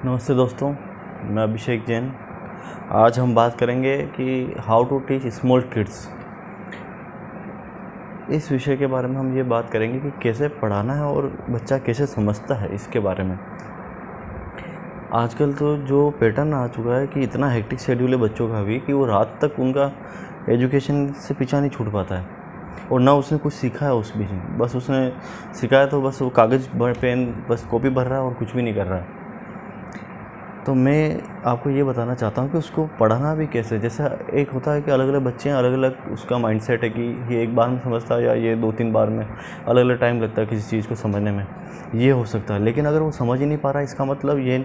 नमस्ते दोस्तों, मैं अभिषेक जैन। आज हम बात करेंगे कि how to teach small kids. इस विषय के बारे में हम ये बात करेंगे कि कैसे पढ़ाना है और बच्चा कैसे समझता है इसके बारे में। आजकल तो जो पैटर्न आ चुका है कि इतना हेक्टिक शेड्यूल है बच्चों का भी कि वो रात तक उनका एजुकेशन से पीछा नहीं छूट पाता है और ना उसने कुछ सीखा है उस बीच में। बस उसने सीखा है तो बस वो कागज़ पेन बस कॉपी भर रहा है और कुछ भी नहीं कर रहा है। तो मैं आपको ये बताना चाहता हूँ कि उसको पढ़ाना भी कैसे। जैसे एक होता है कि अलग अलग बच्चे हैं, अलग अलग उसका माइंडसेट है कि ये एक बार में समझता है या ये 2-3 बार में, अलग अलग टाइम लगता है किसी चीज़ को समझने में, ये हो सकता है। लेकिन अगर वो समझ ही नहीं पा रहा है, इसका मतलब ये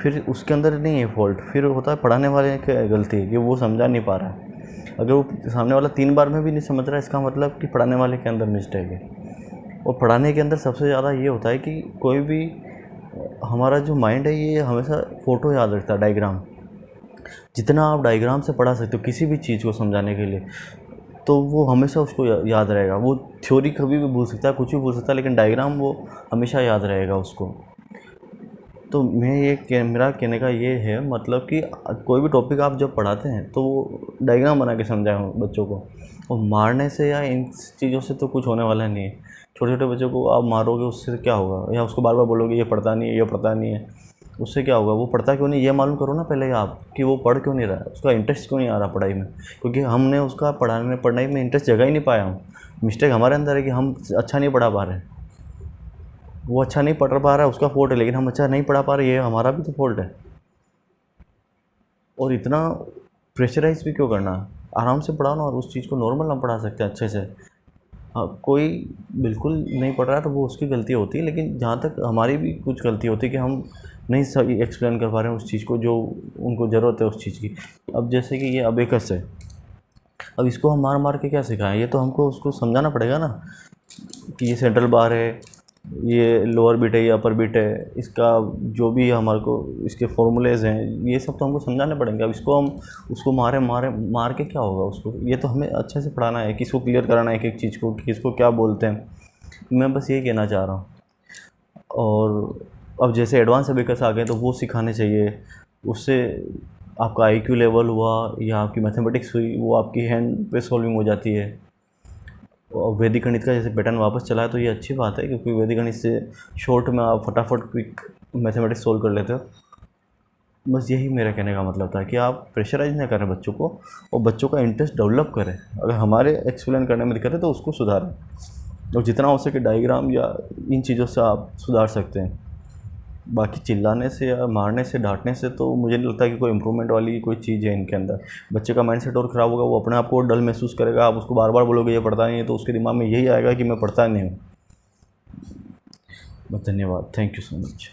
फिर उसके अंदर नहीं है फॉल्ट, फिर होता है पढ़ाने वाले की गलती है कि वो समझा नहीं पा रहा है। अगर वो सामने वाला 3 बार में भी नहीं समझ रहा है, इसका मतलब कि पढ़ाने वाले के अंदर मिस्टेक है। और पढ़ाने के अंदर सबसे ज़्यादा ये होता है कि कोई भी हमारा जो माइंड है ये हमेशा फ़ोटो याद रखता है, डायग्राम। जितना आप डायग्राम से पढ़ा सकते हो किसी भी चीज़ को समझाने के लिए, तो वो हमेशा उसको याद रहेगा। वो थ्योरी कभी भी भूल सकता है, कुछ भी भूल सकता है, लेकिन डायग्राम वो हमेशा याद रहेगा उसको। तो मेरा कहने का ये है मतलब कि कोई भी टॉपिक आप जब पढ़ाते हैं तो वो डायग्राम बना के समझाएं बच्चों को। और मारने से या इन चीज़ों से तो कुछ होने वाला नहीं है। छोटे छोटे बच्चों को आप मारोगे उससे क्या होगा, या उसको बार बार बोलोगे ये पढ़ता नहीं है, ये पढ़ता नहीं है, उससे क्या होगा? वो पढ़ता क्यों नहीं, ये मालूम करो ना पहले आप कि वो पढ़ क्यों नहीं रहा है, उसका इंटरेस्ट क्यों नहीं आ रहा पढ़ाई में। क्योंकि हमने उसका पढ़ाई में इंटरेस्ट जगह ही नहीं पाया हूँ। मिस्टेक हमारे अंदर है कि हम अच्छा नहीं पढ़ा पा रहे हैं। वो अच्छा नहीं पढ़ पा रहा है, उसका फ़ॉल्ट है, लेकिन हम अच्छा नहीं पढ़ा पा रहे, ये हमारा भी तो फ़ॉल्ट है। और इतना प्रेशराइज़ भी क्यों करना? आराम से पढ़ाओ ना, और उस चीज़ को नॉर्मल हम पढ़ा सकते हैं अच्छे से। हाँ, कोई बिल्कुल नहीं पढ़ रहा है तो वो उसकी गलती होती है, लेकिन जहाँ तक हमारी भी कुछ गलती होती है कि हम नहीं सही एक्सप्लेन कर पा रहे हैं उस चीज़ को जो उनको ज़रूरत है उस चीज़ की। अब जैसे कि ये अबेकस है, अब इसको हम मार मार के क्या सिखाएं? ये तो हमको उसको समझाना पड़ेगा ना कि ये सेंट्रल बार है, ये लोअर बीट है, ये अपर बीट है, इसका जो भी हमारे को इसके फॉर्मूलेज़ हैं, ये सब तो हमको समझाने पड़ेंगे। अब इसको हम उसको मार के क्या होगा उसको? ये तो हमें अच्छे से पढ़ाना है, किसको क्लियर कराना है एक एक चीज़ को, किसको क्या बोलते हैं। मैं बस यही कहना चाह रहा हूँ। और अब जैसे एडवांस अबेकस आ गए तो वो सिखाने चाहिए। उससे आपका आईक्यू लेवल हुआ या आपकी मैथमेटिक्स हुई, वो आपकी हैंड पे सॉल्विंग हो जाती है। और वैदिक गणित का जैसे पैटर्न वापस चला है तो ये अच्छी बात है, क्योंकि वैदिक गणित से शॉर्ट में आप फटाफट क्विक मैथमेटिक्स सोल्व कर लेते हो। बस यही मेरा कहने का मतलब था कि आप प्रेशराइज ना करें बच्चों को और बच्चों का इंटरेस्ट डेवलप करें। अगर हमारे एक्सप्लेन करने में दिक्कत है तो उसको सुधारें, और जितना हो सके डायग्राम या इन चीज़ों से आप सुधार सकते हैं। बाकी चिल्लाने से या मारने से, डांटने से तो मुझे नहीं लगता कि कोई इम्प्रूवमेंट वाली कोई चीज़ है इनके अंदर। बच्चे का माइंडसेट और ख़राब होगा, वो अपने आप को डल महसूस करेगा। आप उसको बार बार बोलोगे ये पढ़ता नहीं है तो उसके दिमाग में यही आएगा कि मैं पढ़ता नहीं हूँ। धन्यवाद, थैंक यू सो मच।